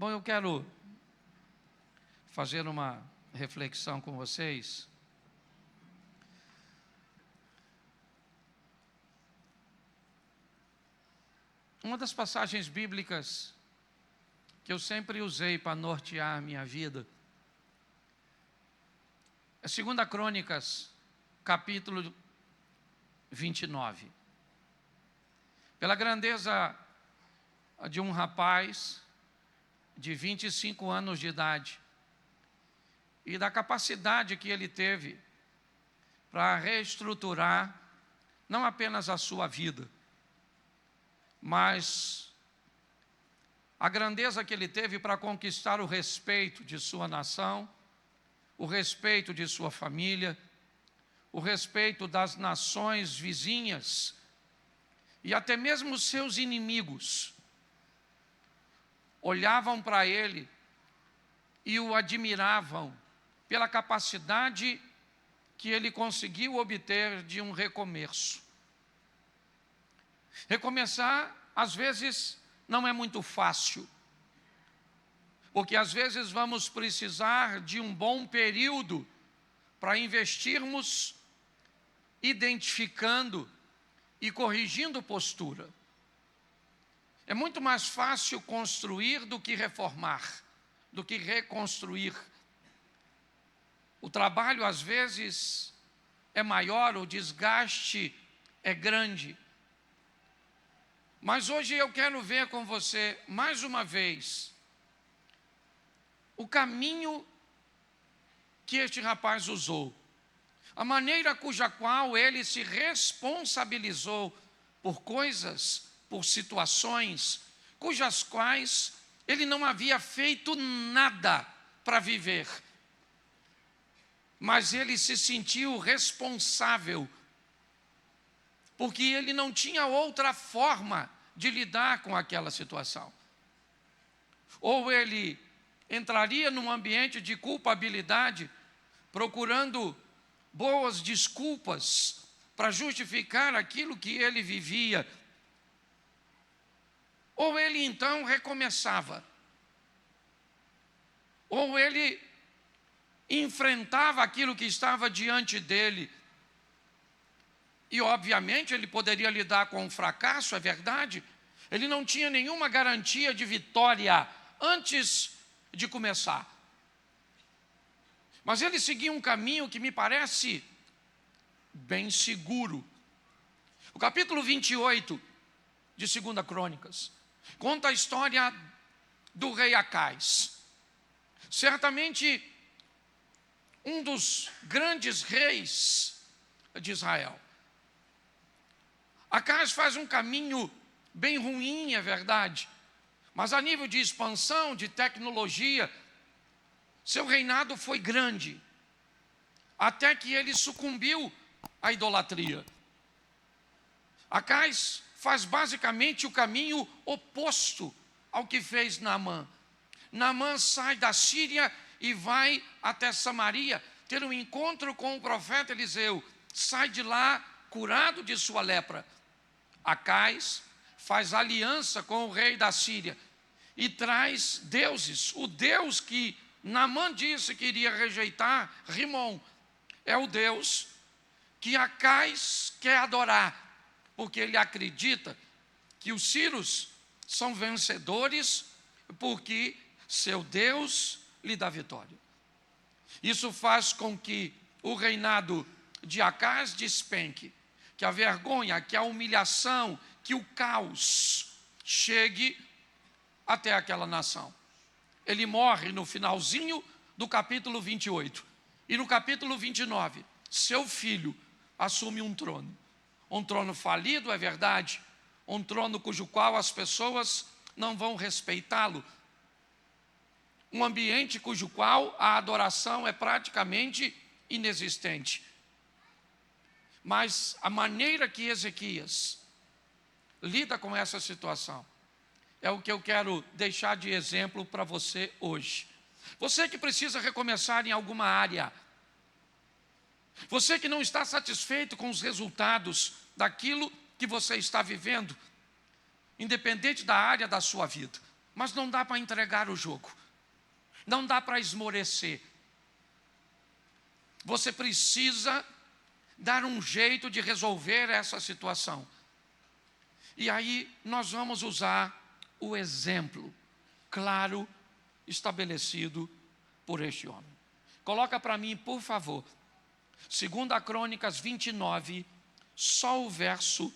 Bom, eu quero fazer uma reflexão com vocês. Uma das passagens bíblicas que eu sempre usei para nortear a minha vida é 2 Crônicas, capítulo 29. Pela grandeza de um rapaz de 25 anos de idade e da capacidade que ele teve para reestruturar não apenas a sua vida, mas a grandeza que ele teve para conquistar o respeito de sua nação, o respeito de sua família, o respeito das nações vizinhas e até mesmo seus inimigos olhavam para ele e o admiravam pela capacidade que ele conseguiu obter de um recomeço. Recomeçar, às vezes, não é muito fácil, porque às vezes vamos precisar de um bom período para investirmos identificando e corrigindo postura. É muito mais fácil construir do que reformar, do que reconstruir. O trabalho, às vezes, é maior, o desgaste é grande. Mas hoje eu quero ver com você, mais uma vez, o caminho que este rapaz usou, a maneira cuja qual ele se responsabilizou por coisas, por situações, cujas quais ele não havia feito nada para viver, mas ele se sentiu responsável, porque ele não tinha outra forma de lidar com aquela situação. Ou ele entraria num ambiente de culpabilidade, procurando boas desculpas para justificar aquilo que ele vivia, ou ele então recomeçava, ou ele enfrentava aquilo que estava diante dele. E obviamente ele poderia lidar com o fracasso, é verdade. Ele não tinha nenhuma garantia de vitória antes de começar. Mas ele seguia um caminho que me parece bem seguro. O capítulo 28 de 2 Crônicas conta a história do rei Acais. Certamente um dos grandes reis de Israel. Acais faz um caminho bem ruim, é verdade, mas a nível de expansão, de tecnologia, seu reinado foi grande, até que ele sucumbiu à idolatria. Acais faz basicamente o caminho oposto ao que fez Naamã. Naamã sai da Síria e vai até Samaria ter um encontro com o profeta Eliseu. Sai de lá curado de sua lepra. Acais faz aliança com o rei da Síria e traz deuses. O Deus que Naamã disse que iria rejeitar, Rimon, é o Deus que Acais quer adorar, porque ele acredita que os sírios são vencedores porque seu Deus lhe dá vitória. Isso faz com que o reinado de Acais despenque, que a vergonha, que a humilhação, que o caos chegue até aquela nação. Ele morre no finalzinho do capítulo 28. E no capítulo 29, seu filho assume um trono falido, é verdade, um trono cujo qual as pessoas não vão respeitá-lo, um ambiente cujo qual a adoração é praticamente inexistente. Mas a maneira que Ezequias lida com essa situação é o que eu quero deixar de exemplo para você hoje. Você que precisa recomeçar em alguma área, você que não está satisfeito com os resultados daquilo que você está vivendo, independente da área da sua vida. Mas não dá para entregar o jogo. Não dá para esmorecer. Você precisa dar um jeito de resolver essa situação. E aí nós vamos usar o exemplo claro estabelecido por este homem. Coloca para mim, por favor, 2 Crônicas 29, só o verso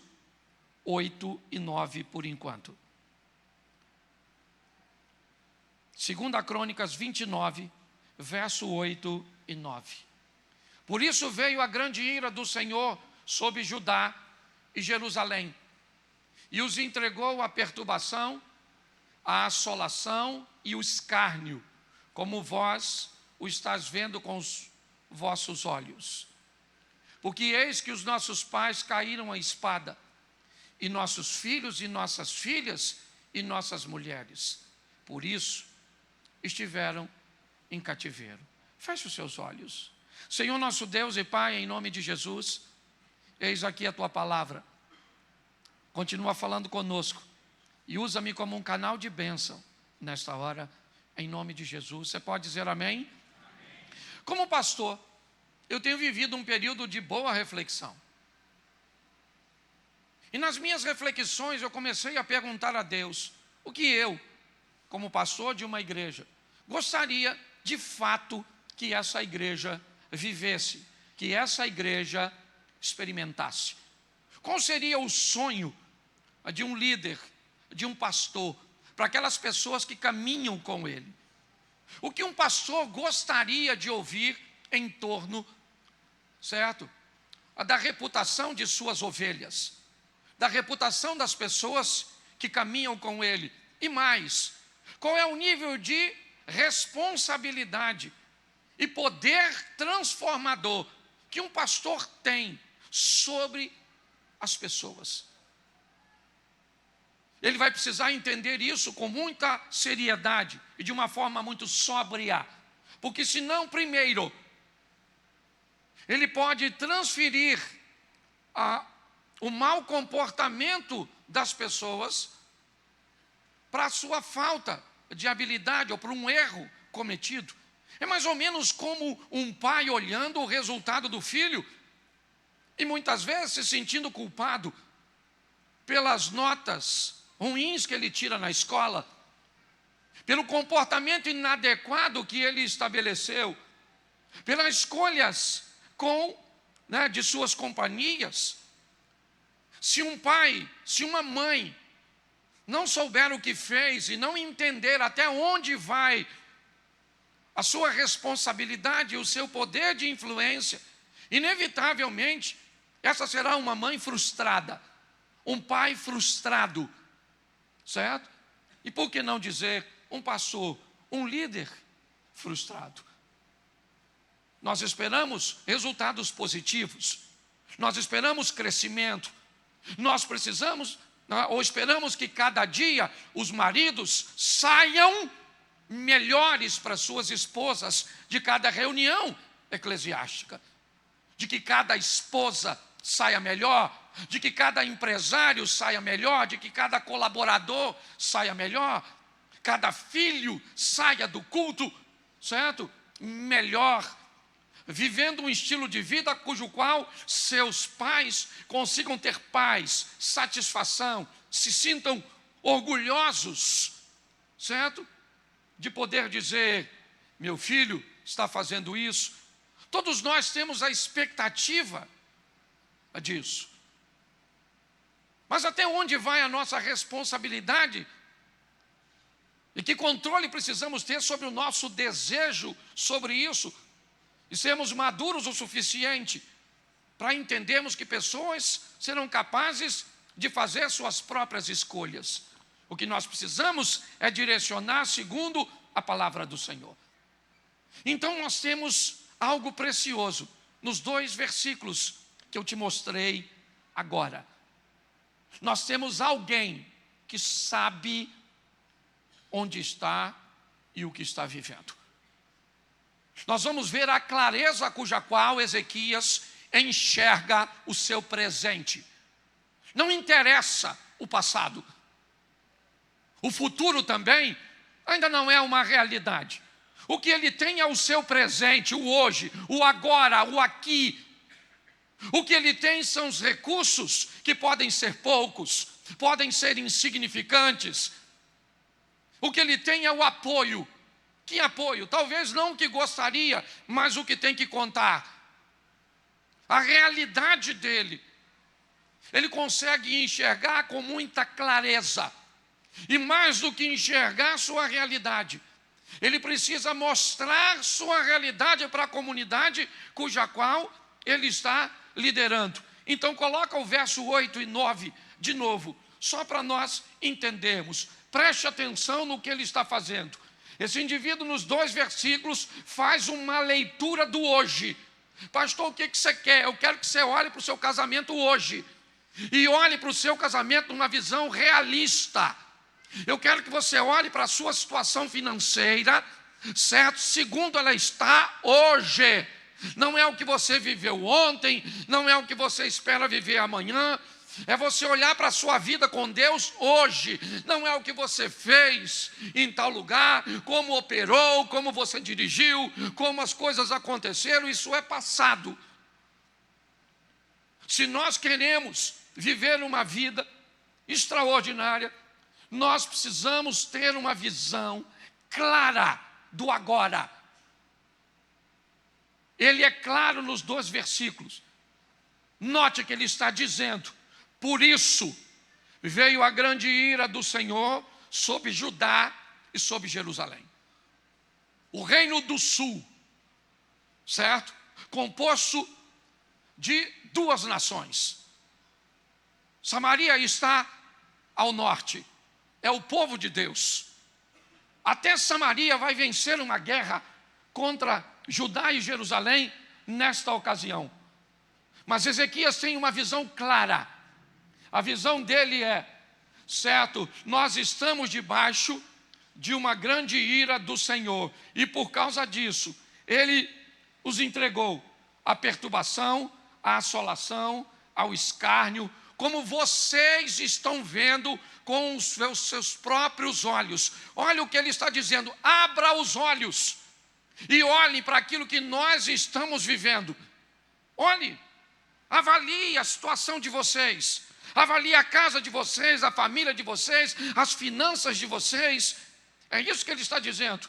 8 e 9 por enquanto. 2 Crônicas 29, verso 8 e 9. Por isso veio a grande ira do Senhor sobre Judá e Jerusalém, e os entregou à perturbação, à assolação e o escárnio, como vós o estás vendo com os vossos olhos. Porque eis que os nossos pais caíram à espada, e nossos filhos e nossas filhas e nossas mulheres, por isso estiveram em cativeiro. Feche os seus olhos. Senhor nosso Deus e Pai, em nome de Jesus, eis aqui a Tua palavra. Continua falando conosco e usa-me como um canal de bênção nesta hora, em nome de Jesus. Você pode dizer amém? Amém. Como pastor, eu tenho vivido um período de boa reflexão. E nas minhas reflexões eu comecei a perguntar a Deus o que eu, como pastor de uma igreja, gostaria de fato que essa igreja vivesse, que essa igreja experimentasse. Qual seria o sonho de um líder, de um pastor, para aquelas pessoas que caminham com ele? O que um pastor gostaria de ouvir em torno, certo, da reputação de suas ovelhas, da reputação das pessoas que caminham com ele? E mais, qual é o nível de responsabilidade e poder transformador que um pastor tem sobre as pessoas? Ele vai precisar entender isso com muita seriedade e de uma forma muito sóbria, porque senão, primeiro, ele pode transferir o mau comportamento das pessoas para a sua falta de habilidade ou para um erro cometido. É mais ou menos como um pai olhando o resultado do filho e muitas vezes se sentindo culpado pelas notas ruins que ele tira na escola, pelo comportamento inadequado que ele estabeleceu, pelas escolhas de suas companhias. Se um pai, se uma mãe não souber o que fez e não entender até onde vai a sua responsabilidade e o seu poder de influência, inevitavelmente, essa será uma mãe frustrada, um pai frustrado, certo? E por que não dizer um pastor, um líder frustrado? Nós esperamos resultados positivos, nós esperamos crescimento, nós precisamos, ou esperamos que cada dia os maridos saiam melhores para suas esposas de cada reunião eclesiástica, de que cada esposa saia melhor, de que cada empresário saia melhor, de que cada colaborador saia melhor, cada filho saia do culto, certo? Melhor, vivendo um estilo de vida cujo qual seus pais consigam ter paz, satisfação, se sintam orgulhosos, certo? De poder dizer, meu filho está fazendo isso. Todos nós temos a expectativa disso. Mas até onde vai a nossa responsabilidade? E que controle precisamos ter sobre o nosso desejo sobre isso? E sermos maduros o suficiente para entendermos que pessoas serão capazes de fazer suas próprias escolhas. O que nós precisamos é direcionar segundo a palavra do Senhor. Então nós temos algo precioso nos 2 versículos que eu te mostrei agora. Nós temos alguém que sabe onde está e o que está vivendo. Nós vamos ver a clareza cuja qual Ezequias enxerga o seu presente. Não interessa o passado. O futuro também ainda não é uma realidade. O que ele tem é o seu presente, o hoje, o agora, o aqui. O que ele tem são os recursos, que podem ser poucos, podem ser insignificantes. O que ele tem é o apoio. Que apoio? Talvez não o que gostaria, mas o que tem que contar. A realidade dele. Ele consegue enxergar com muita clareza. E mais do que enxergar sua realidade, ele precisa mostrar sua realidade para a comunidade cuja qual ele está liderando. Então coloca o verso 8 e 9 de novo, só para nós entendermos. Preste atenção no que ele está fazendo. Esse indivíduo nos 2 versículos faz uma leitura do hoje. Pastor, o que você quer? Eu quero que você olhe para o seu casamento hoje. E olhe para o seu casamento numa visão realista. Eu quero que você olhe para a sua situação financeira, certo? Segundo ela está hoje. Não é o que você viveu ontem, não é o que você espera viver amanhã. É você olhar para a sua vida com Deus hoje. Não é o que você fez em tal lugar, como operou, como você dirigiu, como as coisas aconteceram. Isso é passado. Se nós queremos viver uma vida extraordinária, nós precisamos ter uma visão clara do agora. Ele é claro nos 2 versículos. Note que ele está dizendo: por isso veio a grande ira do Senhor sobre Judá e sobre Jerusalém. O reino do sul, certo? Composto de 2 nações. Samaria está ao norte, é o povo de Deus. Até Samaria vai vencer uma guerra contra Judá e Jerusalém nesta ocasião. Mas Ezequias tem uma visão clara. A visão dele é, certo, nós estamos debaixo de uma grande ira do Senhor. E por causa disso, ele os entregou à perturbação, à assolação, ao escárnio, como vocês estão vendo com os seus próprios olhos. Olha o que ele está dizendo: abra os olhos e olhe para aquilo que nós estamos vivendo. Olhe, avalie a situação de vocês, avalie a casa de vocês, a família de vocês, as finanças de vocês. É isso que ele está dizendo.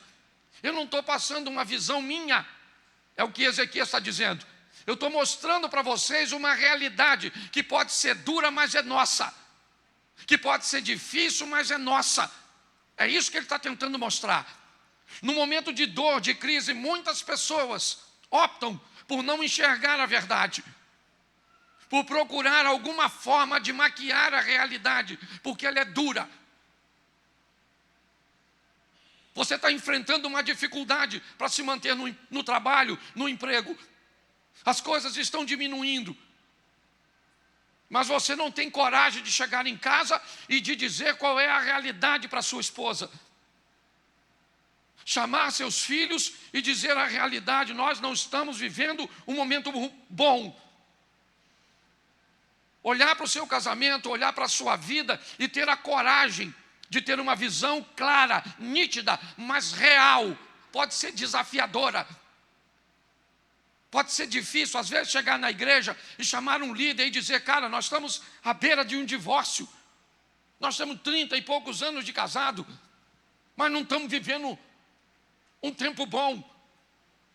Eu não estou passando uma visão minha, é o que Ezequias está dizendo. Eu estou mostrando para vocês uma realidade que pode ser dura, mas é nossa. Que pode ser difícil, mas é nossa. É isso que ele está tentando mostrar. No momento de dor, de crise, muitas pessoas optam por não enxergar a verdade, por procurar alguma forma de maquiar a realidade, porque ela é dura. Você está enfrentando uma dificuldade para se manter no trabalho, no emprego. As coisas estão diminuindo. Mas você não tem coragem de chegar em casa e de dizer qual é a realidade para sua esposa. Chamar seus filhos e dizer a realidade: nós não estamos vivendo um momento bom. Olhar para o seu casamento, olhar para a sua vida e ter a coragem de ter uma visão clara, nítida, mas real. Pode ser desafiadora. Pode ser difícil, às vezes, chegar na igreja e chamar um líder e dizer: cara, nós estamos à beira de um divórcio. Nós temos 30 e poucos anos de casado, mas não estamos vivendo um tempo bom.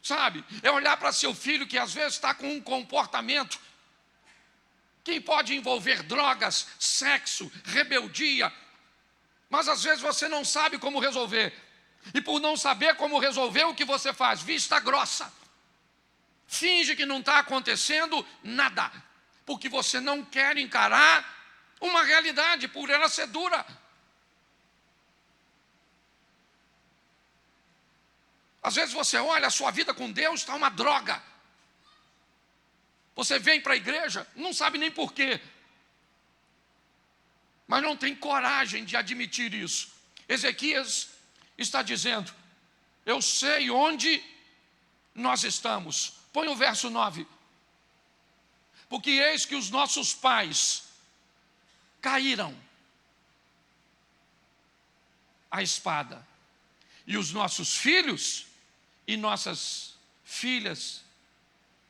Sabe? É olhar para seu filho que às vezes está com um comportamento que pode envolver drogas, sexo, rebeldia, mas às vezes você não sabe como resolver. E por não saber como resolver, o que você faz? Vista grossa. Finge que não está acontecendo nada, porque você não quer encarar uma realidade, por ela ser dura. Às vezes você olha, a sua vida com Deus está uma droga. Você vem para a igreja, não sabe nem porquê, mas não tem coragem de admitir isso. Ezequias está dizendo: eu sei onde nós estamos. Põe o verso 9. Porque eis que os nossos pais caíram. a espada. E os nossos filhos e nossas filhas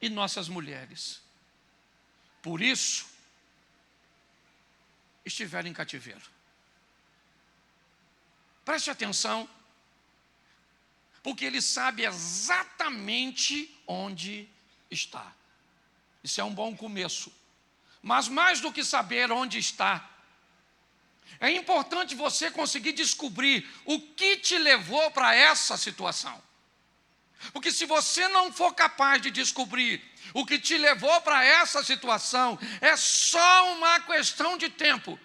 e nossas mulheres. Por isso, estiveram em cativeiro. Preste atenção, porque ele sabe exatamente onde está. Isso é um bom começo. Mas mais do que saber onde está, é importante você conseguir descobrir o que te levou para essa situação. Porque se você não for capaz de descobrir o que te levou para essa situação, é só uma questão de tempo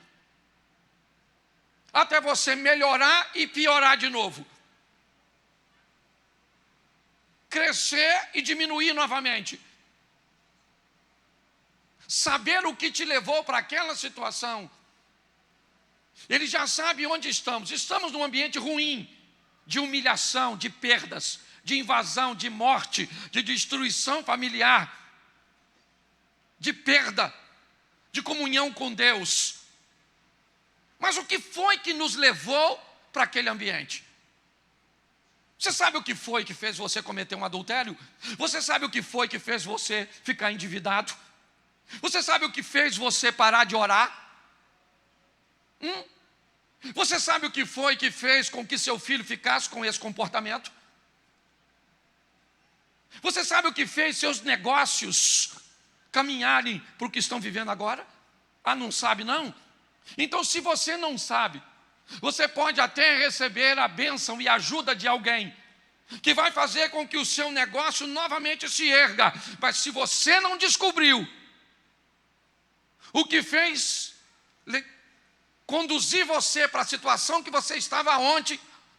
até você melhorar e piorar de novo. Crescer e diminuir novamente. Saber o que te levou para aquela situação. Ele já sabe onde estamos. Estamos num ambiente ruim, de humilhação, de perdas, de invasão, de morte, de destruição familiar, de perda, de comunhão com Deus. Mas o que foi que nos levou para aquele ambiente? Você sabe o que foi que fez você cometer um adultério? Você sabe o que foi que fez você ficar endividado? Você sabe o que fez você parar de orar? Você sabe o que foi que fez com que seu filho ficasse com esse comportamento? Você sabe o que fez seus negócios caminharem para o que estão vivendo agora? Não sabe não? Então, se você não sabe, você pode até receber a bênção e a ajuda de alguém que vai fazer com que o seu negócio novamente se erga. Mas se você não descobriu o que fez conduzir você para a situação que você estava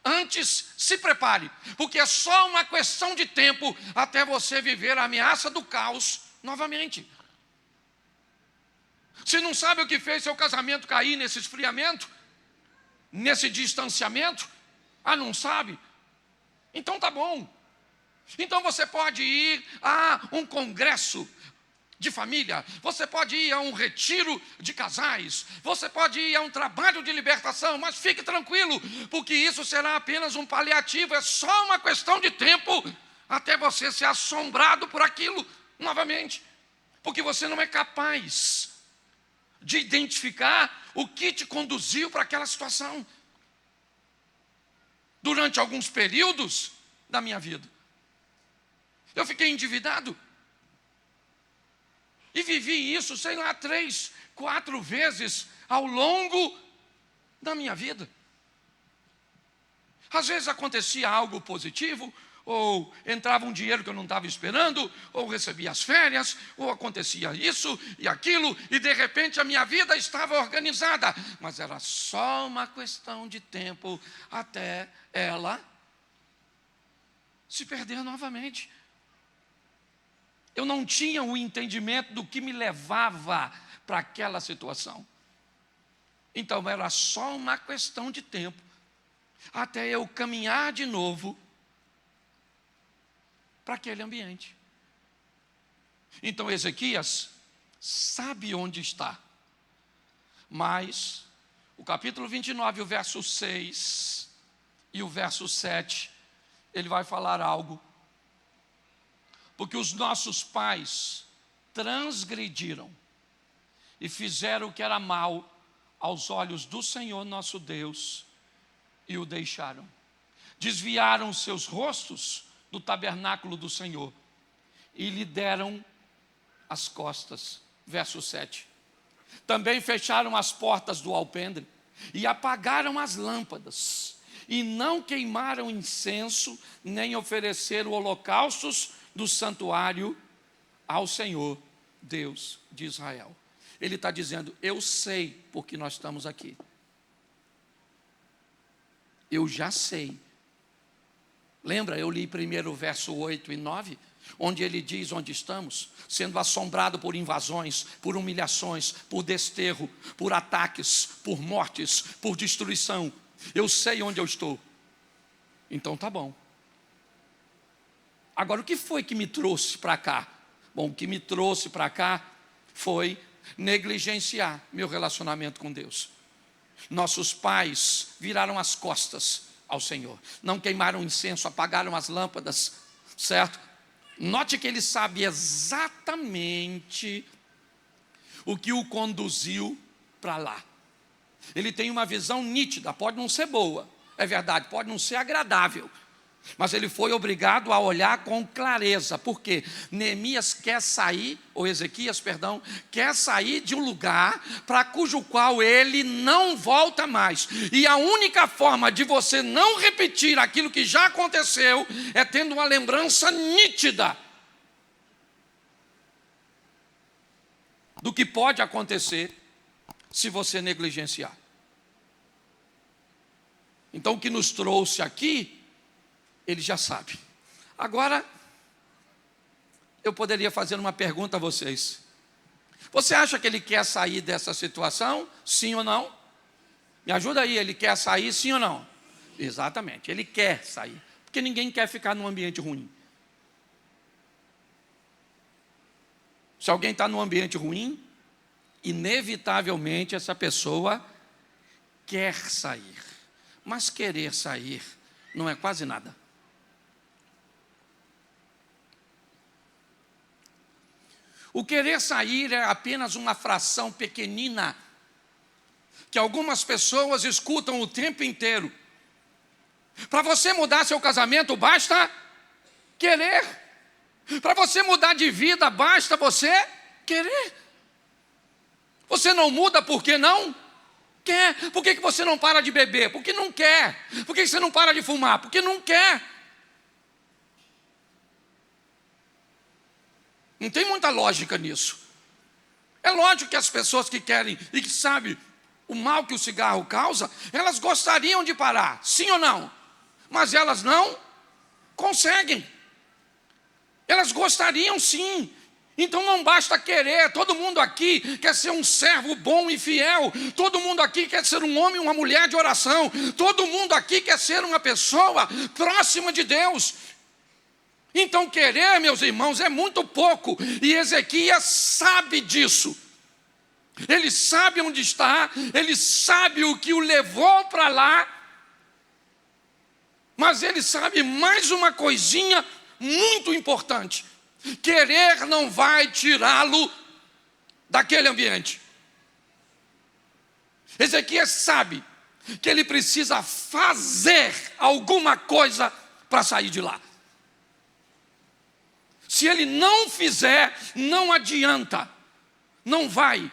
antes, se prepare, porque é só uma questão de tempo até você viver a ameaça do caos novamente. Se não sabe o que fez seu casamento cair nesse esfriamento, nesse distanciamento, não sabe? Então tá bom. Então você pode ir a um congresso de família, você pode ir a um retiro de casais, você pode ir a um trabalho de libertação, mas fique tranquilo, porque isso será apenas um paliativo, é só uma questão de tempo até você ser assombrado por aquilo novamente, porque você não é capaz de identificar o que te conduziu para aquela situação. Durante alguns períodos da minha vida, eu fiquei endividado. E vivi isso, 3, 4 vezes ao longo da minha vida. Às vezes acontecia algo positivo, ou entrava um dinheiro que eu não estava esperando, ou recebia as férias, ou acontecia isso e aquilo, e de repente a minha vida estava organizada. Mas era só uma questão de tempo até ela se perder novamente. Eu não tinha o entendimento do que me levava para aquela situação. Então era só uma questão de tempo até eu caminhar de novo para aquele ambiente. Então Ezequias sabe onde está. Mas o capítulo 29, o verso 6 e o verso 7, ele vai falar algo. Porque os nossos pais transgrediram e fizeram o que era mal aos olhos do Senhor nosso Deus e o deixaram. Desviaram seus rostos do tabernáculo do Senhor e lhe deram as costas. Verso 7. Também fecharam as portas do alpendre e apagaram as lâmpadas e não queimaram incenso nem ofereceram holocaustos do santuário ao Senhor, Deus de Israel. Ele está dizendo, eu sei porque nós estamos aqui. Eu já sei. Lembra, eu li primeiro o verso 8 e 9, onde ele diz onde estamos, sendo assombrado por invasões, por humilhações, por desterro, por ataques, por mortes, por destruição. Eu sei onde eu estou. Então tá bom. Agora, o que foi que me trouxe para cá? Bom, o que me trouxe para cá foi negligenciar meu relacionamento com Deus. Nossos pais viraram as costas ao Senhor, não queimaram incenso, apagaram as lâmpadas, certo? Note que ele sabe exatamente o que o conduziu para lá. Ele tem uma visão nítida, pode não ser boa, é verdade, pode não ser agradável, mas ele foi obrigado a olhar com clareza, porque Neemias quer sair, ou Ezequias, perdão, quer sair de um lugar para cujo qual ele não volta mais. E a única forma de você não repetir aquilo que já aconteceu é tendo uma lembrança nítida do que pode acontecer se você negligenciar. Então, o que nos trouxe aqui, ele já sabe. Agora, eu poderia fazer uma pergunta a vocês. Você acha que ele quer sair dessa situação? Sim ou não? Me ajuda aí, ele quer sair, sim ou não? Exatamente, ele quer sair. Porque ninguém quer ficar num ambiente ruim. Se alguém está num ambiente ruim, inevitavelmente essa pessoa quer sair. Mas querer sair não é quase nada. O querer sair é apenas uma fração pequenina que algumas pessoas escutam o tempo inteiro. Para você mudar seu casamento, basta querer. Para você mudar de vida, basta você querer. Você não muda porque não quer. Por que você não para de beber? Porque não quer. Por que você não para de fumar? Porque não quer. Não tem muita lógica nisso. É lógico que as pessoas que querem e que sabem o mal que o cigarro causa, elas gostariam de parar, sim ou não? Mas elas não conseguem. Elas gostariam sim. Então não basta querer. Todo mundo aqui quer ser um servo bom e fiel. Todo mundo aqui quer ser um homem e uma mulher de oração. Todo mundo aqui quer ser uma pessoa próxima de Deus. Então querer, meus irmãos, é muito pouco. E Ezequias sabe disso. Ele sabe onde está. Ele sabe o que o levou para lá. Mas ele sabe mais uma coisinha muito importante. Querer não vai tirá-lo daquele ambiente. Ezequias sabe que ele precisa fazer alguma coisa para sair de lá. Se ele não fizer, não adianta. Não vai.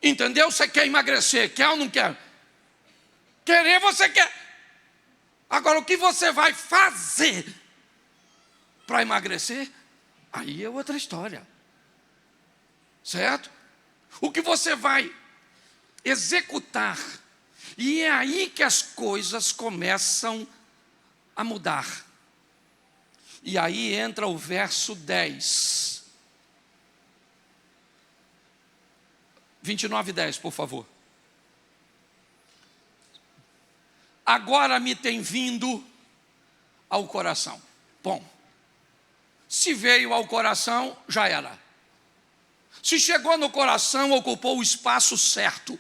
Entendeu? Você quer emagrecer, quer ou não quer? Querer você quer. Agora, o que você vai fazer para emagrecer? Aí é outra história. Certo? O que você vai executar. E é aí que as coisas começam a mudar. E aí entra o verso 10. 29:10, por favor. Agora me tem vindo ao coração. Bom, se veio ao coração, já era. Se chegou no coração, ocupou o espaço certo.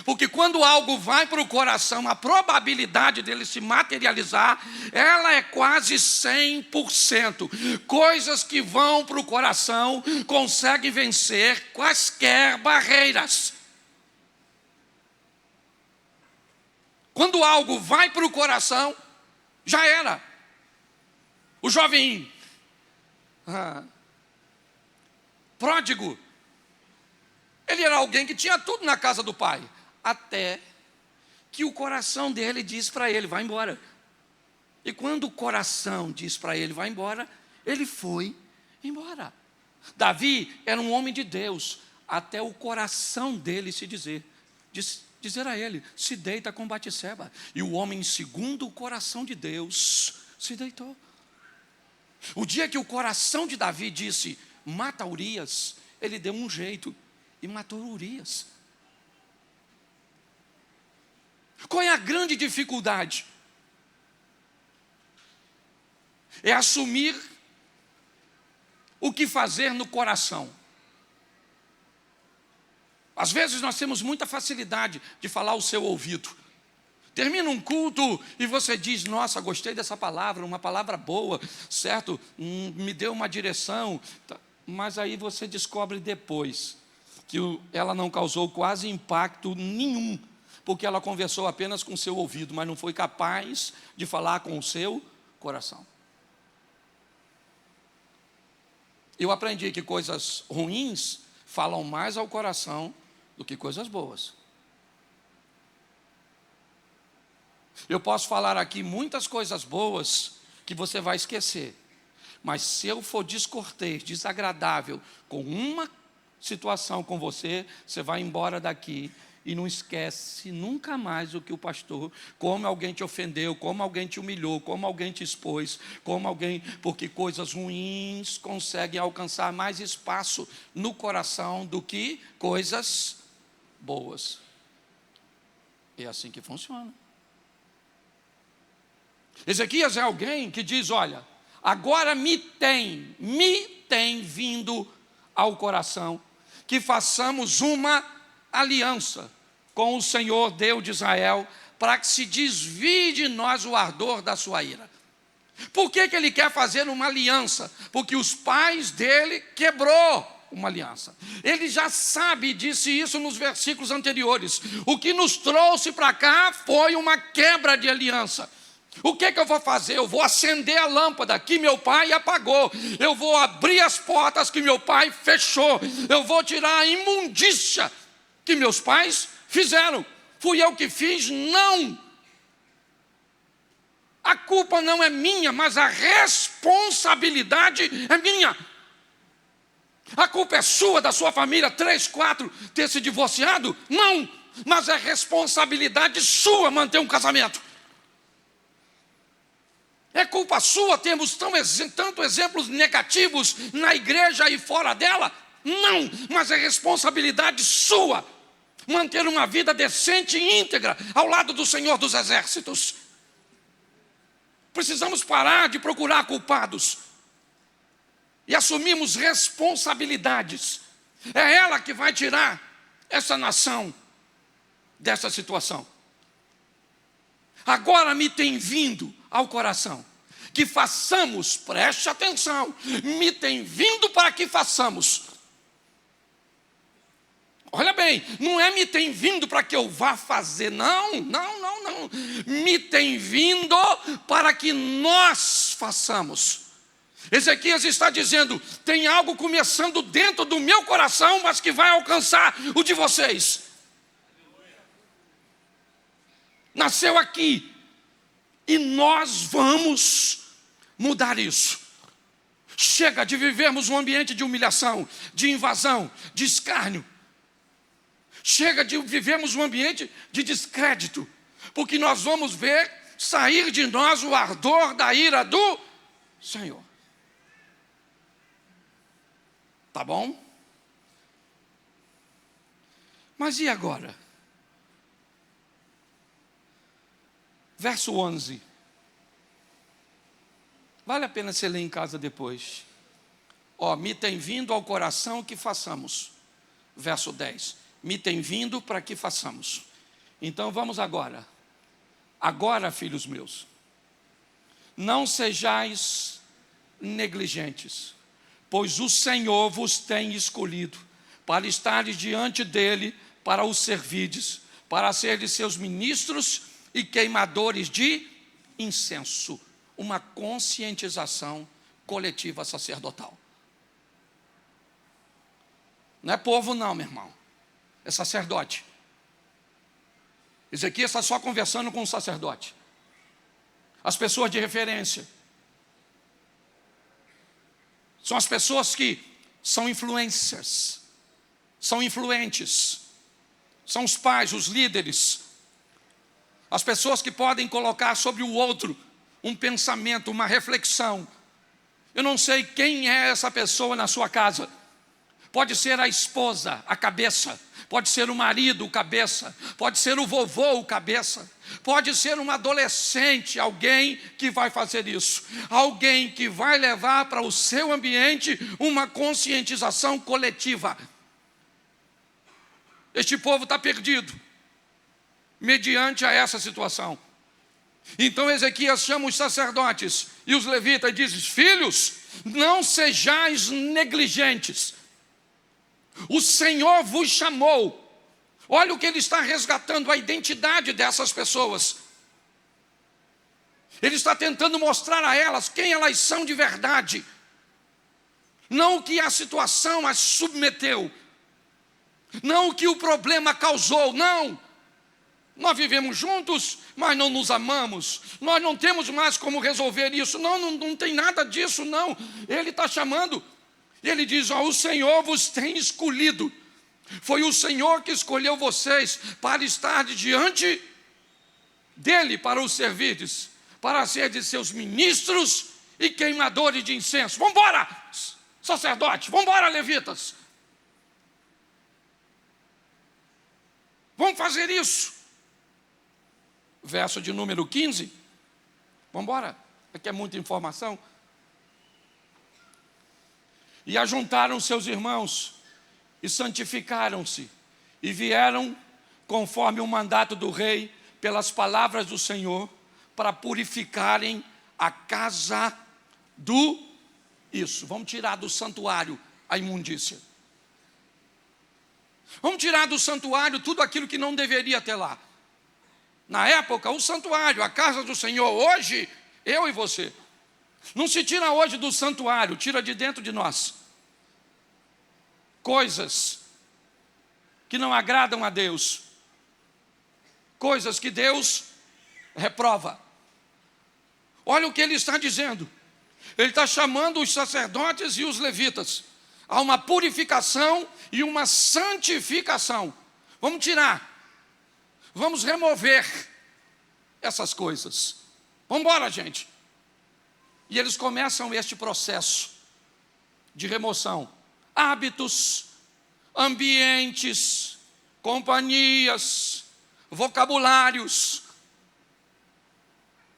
Porque quando algo vai para o coração, a probabilidade dele se materializar, ela é quase 100%. Coisas que vão para o coração conseguem vencer quaisquer barreiras. Quando algo vai para o coração, já era. O jovem pródigo, ele era alguém que tinha tudo na casa do pai. Até que o coração dele diz para ele, vai embora. E quando o coração diz para ele, vai embora, ele foi embora. Davi era um homem de Deus, até o coração dele se dizer a ele, se deita com Batseba. E o homem, segundo o coração de Deus, se deitou. O dia que o coração de Davi disse, mata Urias, ele deu um jeito e matou Urias. Qual é a grande dificuldade? É assumir o que fazer no coração. Às vezes nós temos muita facilidade de falar ao seu ouvido. Termina um culto e você diz: nossa, gostei dessa palavra, uma palavra boa, certo? Me deu uma direção. Mas aí você descobre depois que ela não causou quase impacto nenhum, porque ela conversou apenas com o seu ouvido, mas não foi capaz de falar com o seu coração. Eu aprendi que coisas ruins falam mais ao coração do que coisas boas. Eu posso falar aqui muitas coisas boas que você vai esquecer, mas se eu for descortês, desagradável com uma situação com você, você vai embora daqui e não esquece nunca mais o que o pastor, como alguém te ofendeu, como alguém te humilhou, como alguém te expôs, como alguém, porque coisas ruins conseguem alcançar mais espaço no coração do que coisas boas. É assim que funciona. Ezequias é alguém que diz: olha, agora me tem vindo ao coração que façamos uma aliança com o Senhor Deus de Israel, para que se desvie de nós o ardor da sua ira. Por que ele quer fazer uma aliança? Porque os pais dele quebrou uma aliança. Ele já sabe, disse isso nos versículos anteriores. O que nos trouxe para cá foi uma quebra de aliança. O que eu vou fazer? Eu vou acender a lâmpada que meu pai apagou. Eu vou abrir as portas que meu pai fechou. Eu vou tirar a imundícia que meus pais fizeram. Fui eu que fiz? Não. A culpa não é minha, mas a responsabilidade é minha. A culpa é sua, da sua família, 3, 4, ter se divorciado? Não, mas é responsabilidade sua manter um casamento. É culpa sua termos tanto exemplos negativos na igreja e fora dela? Não, mas é responsabilidade sua manter uma vida decente e íntegra ao lado do Senhor dos Exércitos. Precisamos parar de procurar culpados e assumirmos responsabilidades. É ela que vai tirar essa nação dessa situação. Agora me tem vindo ao coração que façamos, preste atenção, me tem vindo para que façamos. Olha bem, não é me tem vindo para que eu vá fazer, não. Me tem vindo para que nós façamos. Ezequias está dizendo: tem algo começando dentro do meu coração, mas que vai alcançar o de vocês. Nasceu aqui, e nós vamos mudar isso. Chega de vivermos um ambiente de humilhação, de invasão, de escárnio. Chega de vivermos um ambiente de descrédito, porque nós vamos ver sair de nós o ardor da ira do Senhor. Tá bom? Mas e agora? Verso 11. Vale a pena você ler em casa depois. Me tem vindo ao coração que façamos. Verso 10. Me tem vindo para que façamos. Então vamos agora. Agora, filhos meus, não sejais negligentes, pois o Senhor vos tem escolhido para estares diante dele, para o servirdes, para serdes seus ministros e queimadores de incenso. Uma conscientização coletiva sacerdotal. Não é povo não, meu irmão. É sacerdote. Ezequias está só conversando com o sacerdote. As pessoas de referência. São as pessoas que são influencers. São influentes. São os pais, os líderes. As pessoas que podem colocar sobre o outro um pensamento, uma reflexão. Eu não sei quem é essa pessoa na sua casa. Pode ser a esposa, a cabeça. Pode ser o marido, o cabeça. Pode ser o vovô, o cabeça. Pode ser um adolescente, alguém que vai fazer isso. Alguém que vai levar para o seu ambiente uma conscientização coletiva. Este povo está perdido, mediante a essa situação. Então Ezequias chama os sacerdotes e os levitas e diz: filhos, não sejais negligentes. O Senhor vos chamou. Olha o que ele está resgatando, a identidade dessas pessoas. Ele está tentando mostrar a elas quem elas são de verdade. Não o que a situação as submeteu. Não o que o problema causou, não. Nós vivemos juntos, mas não nos amamos. Nós não temos mais como resolver isso. Não tem nada disso, não. Ele está chamando. Ele diz: o Senhor vos tem escolhido. Foi o Senhor que escolheu vocês para estar diante dele, para os servirdes, para ser de seus ministros e queimadores de incenso. Vamos embora, sacerdote, vamos embora, levitas. Vamos fazer isso. Verso de número 15. Vamos embora, aqui é muita informação. E ajuntaram seus irmãos e santificaram-se, e vieram conforme o mandato do rei, pelas palavras do Senhor, para purificarem a casa do... Isso, vamos tirar do santuário a imundícia. Vamos tirar do santuário tudo aquilo que não deveria ter lá. Na época, o santuário, a casa do Senhor. Hoje, eu e você. Não se tira hoje do santuário, tira de dentro de nós coisas que não agradam a Deus, coisas que Deus reprova. Olha o que ele está dizendo. Ele está chamando os sacerdotes e os levitas a uma purificação e uma santificação. Vamos tirar, vamos remover essas coisas. Vamos embora, gente. E eles começam este processo de remoção. Hábitos, ambientes, companhias, vocabulários.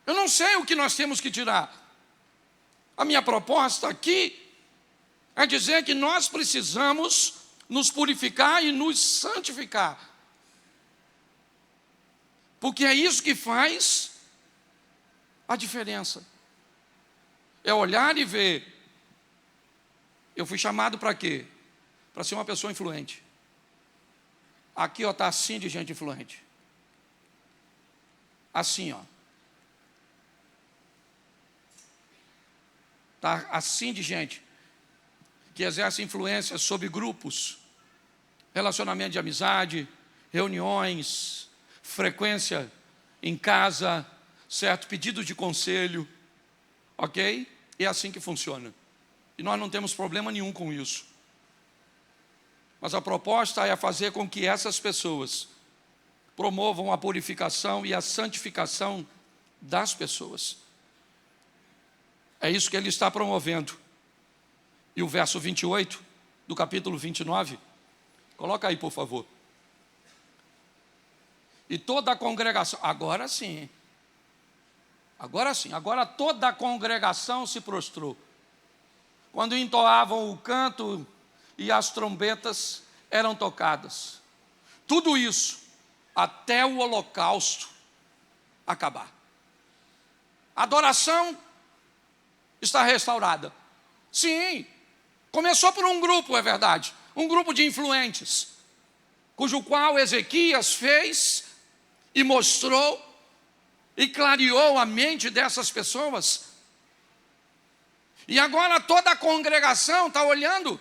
Eu não sei o que nós temos que tirar. A minha proposta aqui é dizer que nós precisamos nos purificar e nos santificar. Porque é isso que faz a diferença. É olhar e ver. Eu fui chamado para quê? Para ser uma pessoa influente. Aqui, está assim de gente influente. Assim, Está assim de gente que exerce influência sobre grupos, relacionamento de amizade, reuniões, frequência em casa, certo? Pedidos de conselho, ok? É assim que funciona. E nós não temos problema nenhum com isso. Mas a proposta é fazer com que essas pessoas promovam a purificação e a santificação das pessoas. É isso que ele está promovendo. E o verso 28 do capítulo 29, coloca aí, por favor. E toda a congregação, agora sim, agora toda a congregação se prostrou. Quando entoavam o canto e as trombetas eram tocadas. Tudo isso até o holocausto acabar. A adoração está restaurada. Sim, começou por um grupo, é verdade. Um grupo de influentes, cujo qual Ezequias fez e mostrou e clareou a mente dessas pessoas. E agora toda a congregação está olhando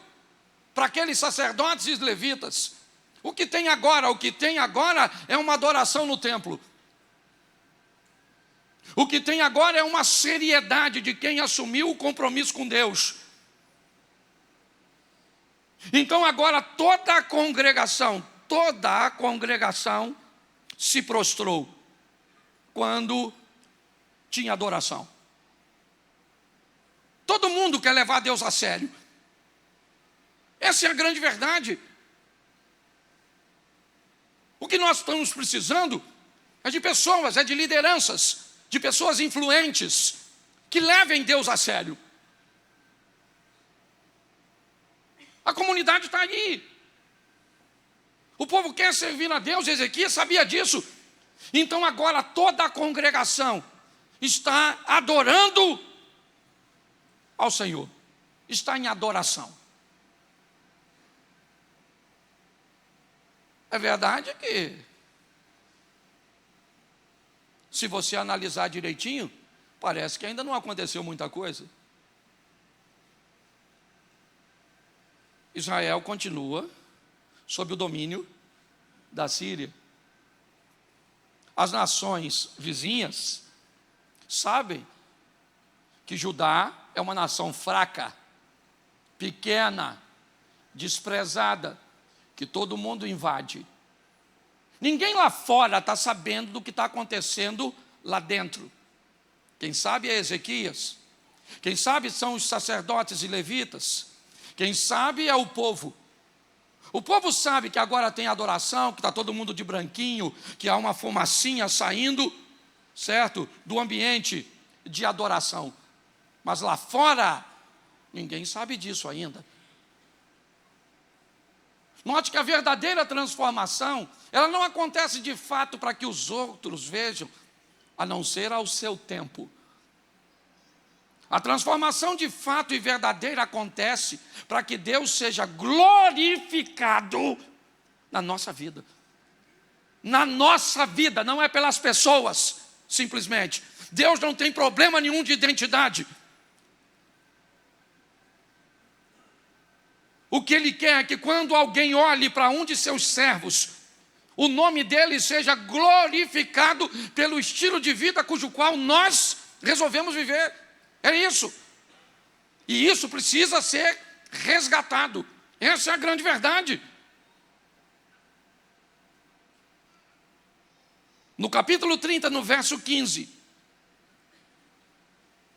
para aqueles sacerdotes e levitas. O que tem agora é uma adoração no templo. O que tem agora é uma seriedade de quem assumiu o compromisso com Deus. Então agora toda a congregação se prostrou quando tinha adoração. Todo mundo quer levar Deus a sério. Essa é a grande verdade. O que nós estamos precisando é de pessoas, é de lideranças, de pessoas influentes, que levem Deus a sério. A comunidade está aí. O povo quer servir a Deus, Ezequias sabia disso. Então agora toda a congregação está adorando ao Senhor, está em adoração. É verdade que, se você analisar direitinho, parece que ainda não aconteceu muita coisa. Israel continua sob o domínio da Síria. As nações vizinhas sabem que Judá é uma nação fraca, pequena, desprezada, que todo mundo invade. Ninguém lá fora está sabendo do que está acontecendo lá dentro. Quem sabe é Ezequias, quem sabe são os sacerdotes e levitas, quem sabe é o povo. O povo sabe que agora tem adoração, que está todo mundo de branquinho, que há uma fumacinha saindo, certo? Do ambiente de adoração. Mas lá fora, ninguém sabe disso ainda. Note que a verdadeira transformação, ela não acontece de fato para que os outros vejam, a não ser ao seu tempo. A transformação de fato e verdadeira acontece para que Deus seja glorificado na nossa vida. Na nossa vida, não é pelas pessoas, simplesmente. Deus não tem problema nenhum de identidade. O que Ele quer é que quando alguém olhe para um de seus servos, o nome dele seja glorificado pelo estilo de vida cujo qual nós resolvemos viver. É isso. E isso precisa ser resgatado. Essa é a grande verdade. No capítulo 30, no verso 15.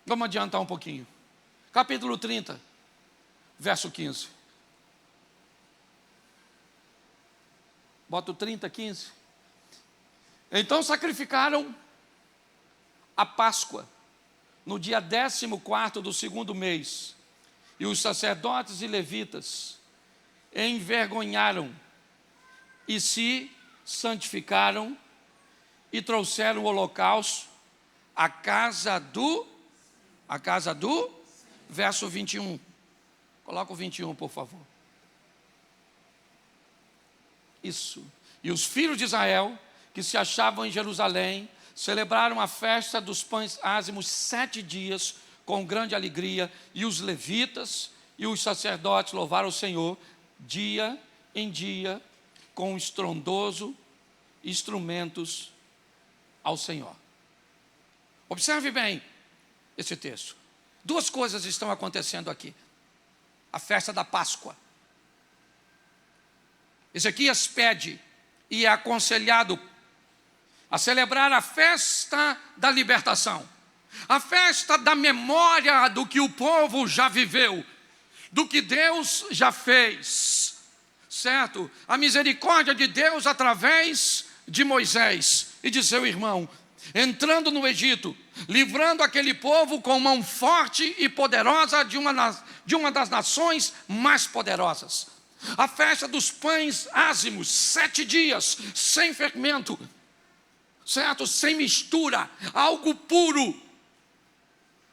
Vamos adiantar um pouquinho. Capítulo 30, verso 15. Bota o 30, 15. Então sacrificaram a Páscoa no dia 14º do segundo mês, e os sacerdotes e levitas envergonharam e se santificaram e trouxeram o holocausto à casa do verso 21. Coloca o 21, por favor. Isso. E os filhos de Israel, que se achavam em Jerusalém, celebraram a festa dos pães ázimos 7 dias, com grande alegria, e os levitas e os sacerdotes louvaram o Senhor, dia em dia, com estrondoso instrumentos ao Senhor. Observe bem esse texto. Duas coisas estão acontecendo aqui. A festa da Páscoa. Ezequias pede e é aconselhado a celebrar a festa da libertação, a festa da memória do que o povo já viveu, do que Deus já fez, certo? A misericórdia de Deus através de Moisés e de seu irmão, entrando no Egito, livrando aquele povo com mão forte e poderosa de uma das nações mais poderosas. A festa dos pães ázimos, 7 dias, sem fermento, certo? Sem mistura, algo puro.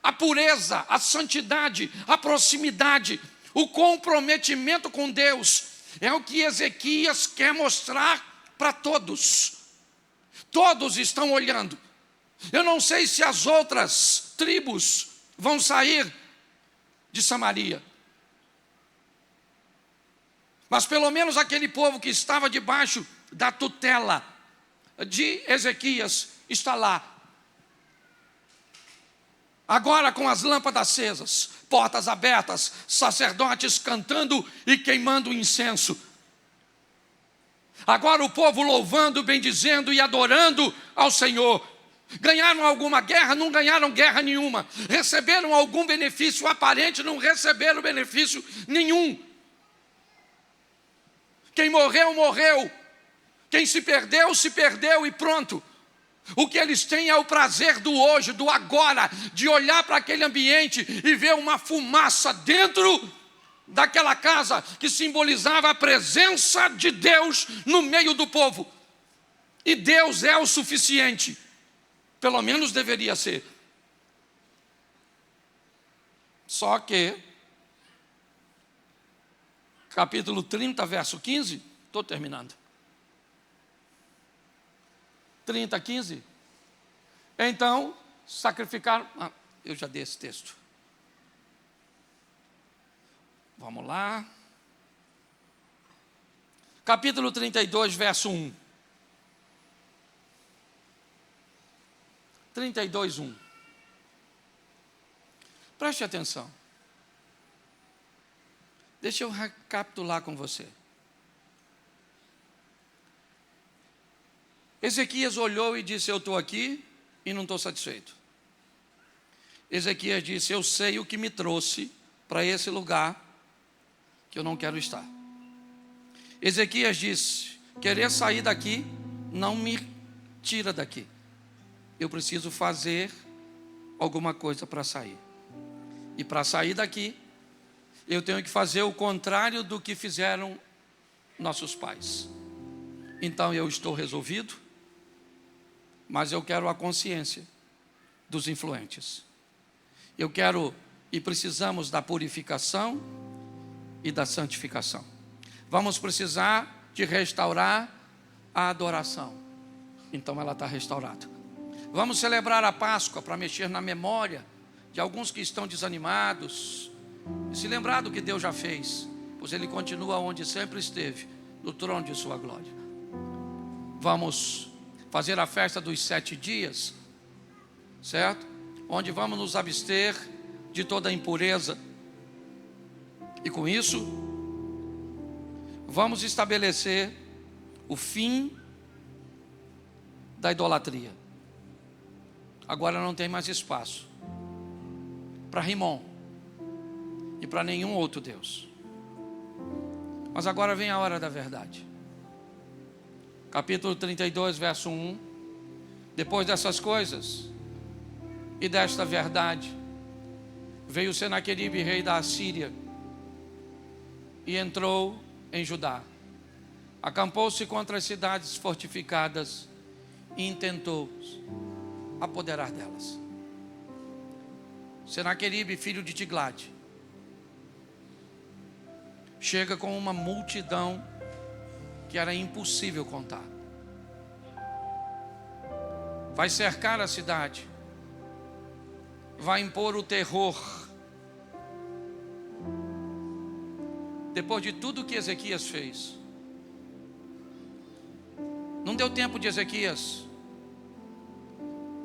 A pureza, a santidade, a proximidade, o comprometimento com Deus, é o que Ezequias quer mostrar para todos. Todos estão olhando. Eu não sei se as outras tribos vão sair de Samaria, mas pelo menos aquele povo que estava debaixo da tutela de Ezequias está lá. Agora com as lâmpadas acesas, portas abertas, sacerdotes cantando e queimando incenso. Agora o povo louvando, bendizendo e adorando ao Senhor. Ganharam alguma guerra? Não ganharam guerra nenhuma. Receberam algum benefício aparente? Não receberam benefício nenhum. Quem morreu, morreu. Quem se perdeu e pronto. O que eles têm é o prazer do hoje, do agora, de olhar para aquele ambiente e ver uma fumaça dentro daquela casa que simbolizava a presença de Deus no meio do povo. E Deus é o suficiente, pelo menos deveria ser. Só que, capítulo 30, verso 15, estou terminando. 30, 15. Então, sacrificaram. Eu já dei esse texto. Vamos lá. Capítulo 32, verso 1. 32, 1. Preste atenção. Deixa eu recapitular com você. Ezequias olhou e disse: eu estou aqui e não estou satisfeito. Ezequias disse: eu sei o que me trouxe para esse lugar que eu não quero estar. Ezequias disse: querer sair daqui não me tira daqui. Eu preciso fazer alguma coisa para sair. E para sair daqui, eu tenho que fazer o contrário do que fizeram nossos pais. Então eu estou resolvido, mas eu quero a consciência dos influentes. Eu quero e precisamos da purificação e da santificação. Vamos precisar de restaurar a adoração. Então ela está restaurada. Vamos celebrar a Páscoa para mexer na memória de alguns que estão desanimados e se lembrar do que Deus já fez, pois Ele continua onde sempre esteve, no trono de sua glória. Vamos fazer a festa dos 7 dias, certo? Onde vamos nos abster de toda impureza. E com isso, vamos estabelecer o fim da idolatria. Agora não tem mais espaço para Rimon e para nenhum outro Deus. Mas agora vem a hora da verdade. Capítulo 32, verso 1. Depois dessas coisas e desta verdade, veio Senaqueribe, rei da Assíria, e entrou em Judá. Acampou-se contra as cidades fortificadas e intentou apoderar delas. Senaqueribe, filho de Tiglade, chega com uma multidão que era impossível contar. Vai cercar a cidade, vai impor o terror. Depois de tudo que Ezequias fez, não deu tempo de Ezequias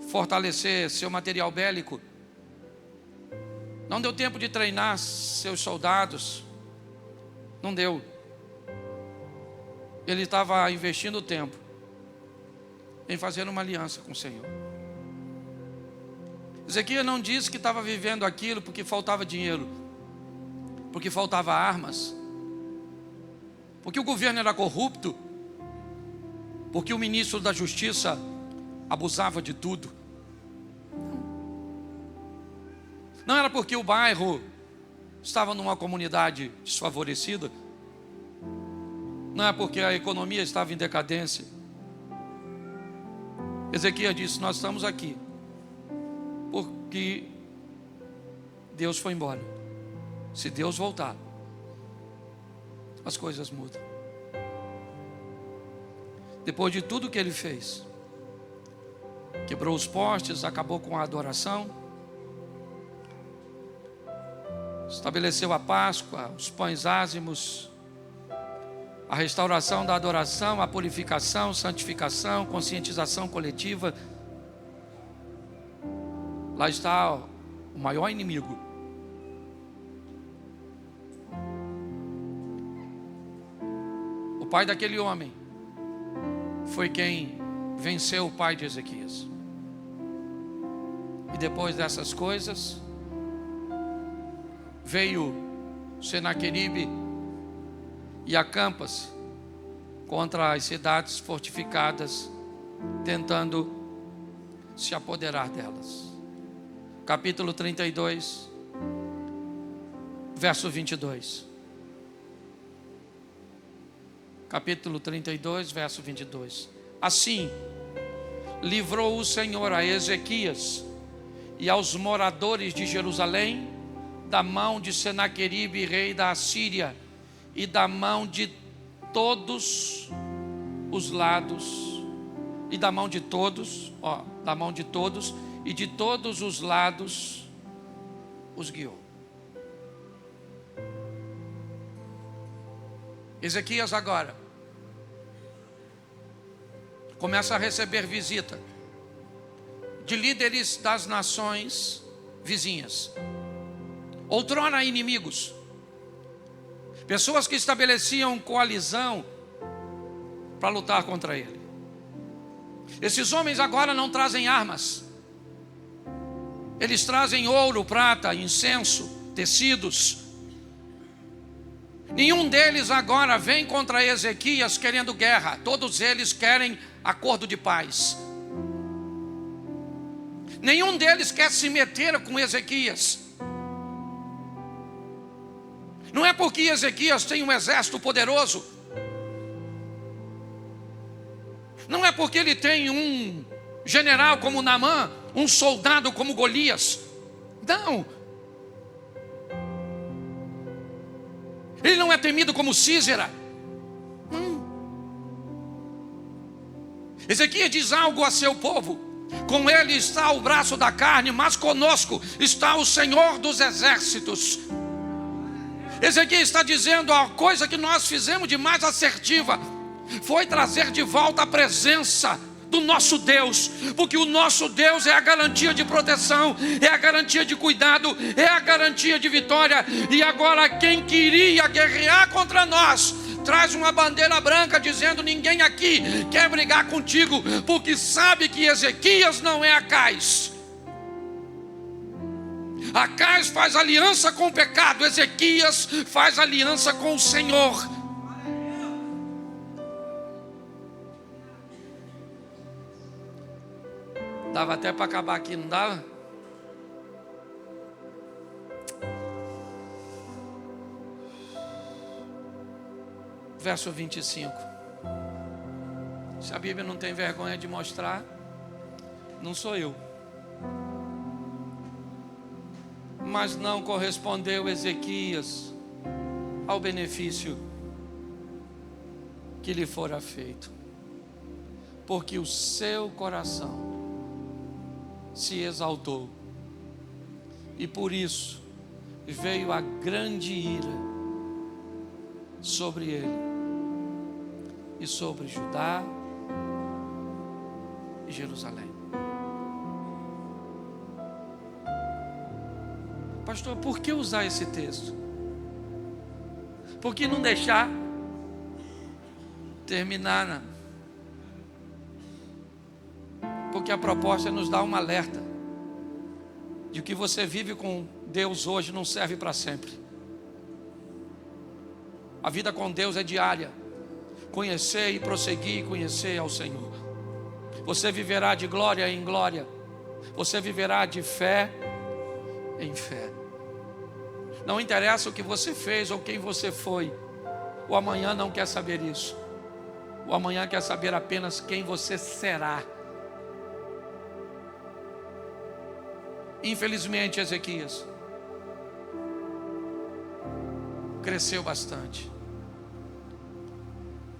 fortalecer seu material bélico, não deu tempo de treinar seus soldados, não deu. Ele estava investindo tempo em fazer uma aliança com o Senhor. Ezequias não disse que estava vivendo aquilo porque faltava dinheiro, porque faltava armas, porque o governo era corrupto, porque o ministro da Justiça abusava de tudo. Não era porque o bairro estava numa comunidade desfavorecida. Não é porque a economia estava em decadência. Ezequias disse: nós estamos aqui porque Deus foi embora. Se Deus voltar, as coisas mudam. Depois de tudo que ele fez, quebrou os postes, acabou com a adoração, estabeleceu a Páscoa, os pães ázimos, a restauração da adoração, a purificação, santificação, conscientização coletiva. Lá está o maior inimigo. O pai daquele homem foi quem venceu o pai de Ezequias. E depois dessas coisas, veio Senaqueribe e acampa-se contra as cidades fortificadas, tentando se apoderar delas. Capítulo 32, verso 22. capítulo 32, verso 22. Assim, livrou o Senhor a Ezequias e aos moradores de Jerusalém da mão de Senaqueribe, rei da Assíria, e da mão de todos os lados, e da mão de todos, da mão de todos, e de todos os lados os guiou. Ezequias agora começa a receber visita de líderes das nações vizinhas, outrora inimigos, pessoas que estabeleciam coalizão para lutar contra ele. Esses homens agora não trazem armas, eles trazem ouro, prata, incenso, tecidos. Nenhum deles agora vem contra Ezequias querendo guerra, todos eles querem acordo de paz. Nenhum deles quer se meter com Ezequias. Não é porque Ezequias tem um exército poderoso, não é porque ele tem um general como Naamã, um soldado como Golias. Não. Ele não é temido como Sísera. Ezequias diz algo a seu povo: com ele está o braço da carne, mas conosco está o Senhor dos exércitos. Ezequias está dizendo: a coisa que nós fizemos de mais assertiva foi trazer de volta a presença do nosso Deus, porque o nosso Deus é a garantia de proteção, é a garantia de cuidado, é a garantia de vitória. E agora quem queria guerrear contra nós traz uma bandeira branca dizendo: ninguém aqui quer brigar contigo, porque sabe que Ezequias não é Acais. Acais faz aliança com o pecado, Ezequias faz aliança com o Senhor. Dava até para acabar aqui, não dava? Verso 25. Se a Bíblia não tem vergonha de mostrar, não sou eu. Mas não correspondeu Ezequias ao benefício que lhe fora feito, porque o seu coração se exaltou, e por isso veio a grande ira sobre ele e sobre Judá e Jerusalém. Pastor, por que usar esse texto? Por que não deixar terminar, porque a proposta é nos dar um alerta de que você vive com Deus hoje não serve para sempre. A vida com Deus é diária. Conhecer e prosseguir conhecer ao Senhor. Você viverá de glória em glória. Você viverá de fé em fé. Não interessa o que você fez ou quem você foi. O amanhã não quer saber isso. O amanhã quer saber apenas quem você será. Infelizmente, Ezequias cresceu bastante,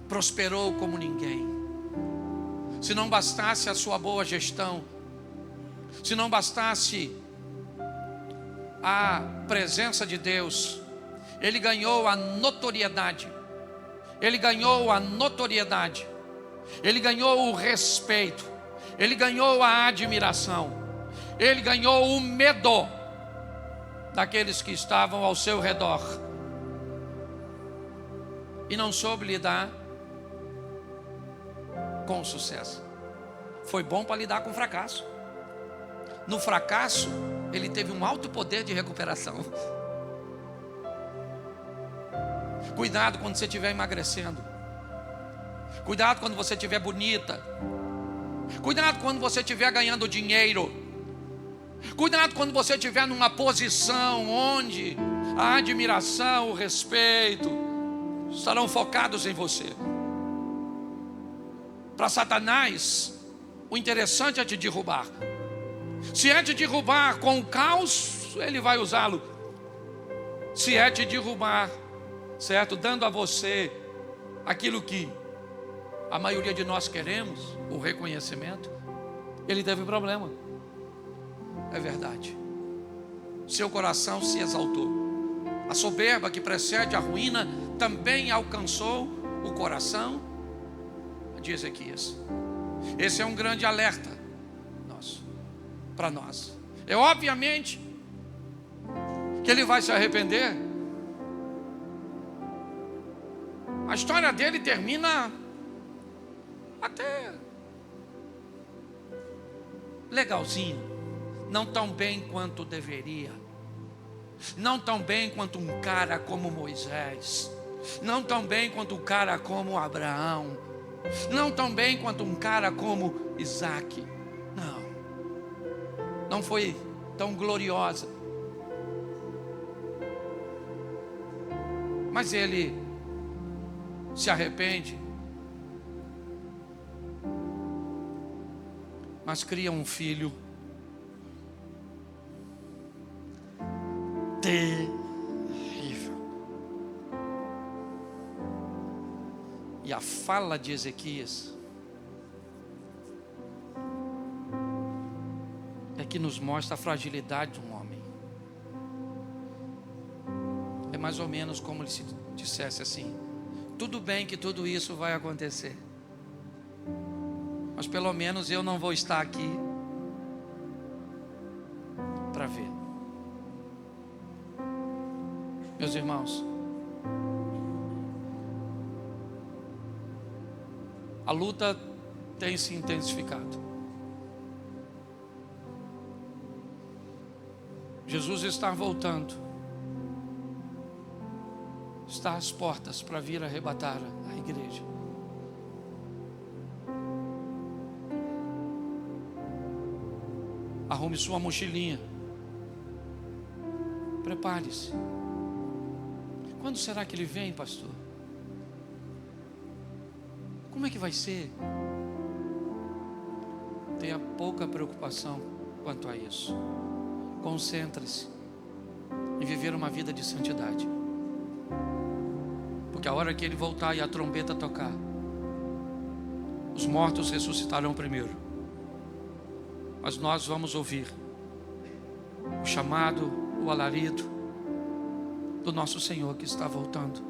prosperou como ninguém. Se não bastasse a sua boa gestão, se não bastasse a presença de Deus, ele ganhou a notoriedade, ele ganhou a notoriedade, ele ganhou o respeito, ele ganhou a admiração, ele ganhou o medo daqueles que estavam ao seu redor, e não soube lidar com o sucesso. Foi bom para lidar com o fracasso. No fracasso, ele teve um alto poder de recuperação. Cuidado quando você estiver emagrecendo. Cuidado quando você estiver bonita. Cuidado quando você estiver ganhando dinheiro. Cuidado quando você estiver numa posição onde a admiração, o respeito estarão focados em você. Para Satanás, o interessante é te derrubar. Se é te derrubar com o caos, ele vai usá-lo. Se é te derrubar, certo? Dando a você aquilo que a maioria de nós queremos, o reconhecimento, ele teve problema. É verdade. Seu coração se exaltou. A soberba que precede a ruína também alcançou o coração de Ezequias. Esse é um grande alerta nosso, para nós. É obviamente que ele vai se arrepender. A história dele termina até legalzinho, não tão bem quanto deveria, não tão bem quanto um cara como Moisés, não tão bem quanto um cara como Abraão, não tão bem quanto um cara como Isaac. Não foi tão gloriosa, mas ele se arrepende, mas cria um filho terrível. E a fala de Ezequias é que nos mostra a fragilidade de um homem. É mais ou menos como ele se dissesse assim: tudo bem que tudo isso vai acontecer, mas pelo menos eu não vou estar aqui para ver. Meus irmãos, a luta tem se intensificado. Jesus está voltando, está às portas para vir arrebatar a igreja. Arrume sua mochilinha, prepare-se. Quando será que ele vem, pastor? Como é que vai ser? Tenha pouca preocupação quanto a isso. Concentre-se em viver uma vida de santidade, porque a hora que ele voltar e a trombeta tocar, os mortos ressuscitarão primeiro, mas nós vamos ouvir o chamado, o alarido do nosso Senhor que está voltando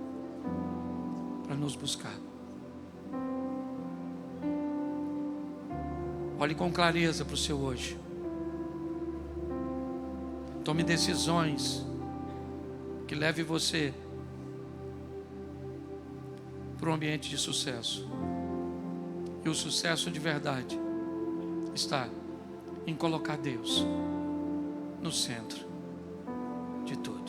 para nos buscar. Olhe com clareza para o seu hoje. Tome decisões que leve você para um ambiente de sucesso. E o sucesso de verdade está em colocar Deus no centro de tudo.